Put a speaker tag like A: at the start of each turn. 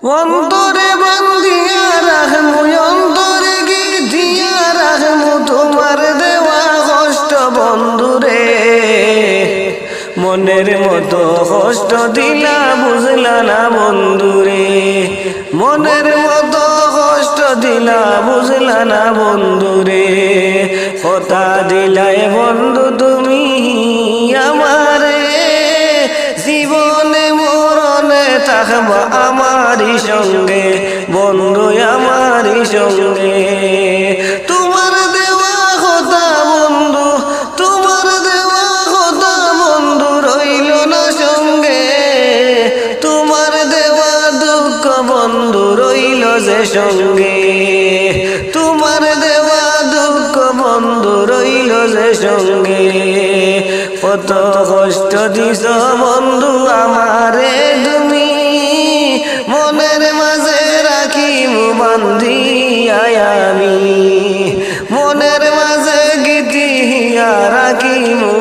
A: অন্তরে বান্ধিয়া রাখমু, অন্তরে গিয়া রাখমু তোমার দেওয়া কষ্ট বন্ধুরে। মনের মতো কষ্ট দিলা বুঝলা না বন্ধুরে, মনের মতো কষ্ট দিলা বুঝলা না বন্ধুরে। কথা দিলাই বন্ধু তুমি আমারে, জীবনে মরণে থাকবা আমারই সঙ্গে বন্ধু, আমারই সঙ্গে। তোমার দেওয়া কথা বন্ধু, তোমার দেওয়া কথা বন্ধু রইল না সঙ্গে, তোমার দেওয়া দুঃখ বন্ধু রইল যে সঙ্গে, তোমার দেওয়া দুঃখ বন্ধু রইল যে সঙ্গে। কত কষ্ট দিছ বন্ধু আমারে তুমি, মনের মাঝে রাখিমু বান্ধিয়া আমি, মনের মাঝে গীতিয়া রাখিমু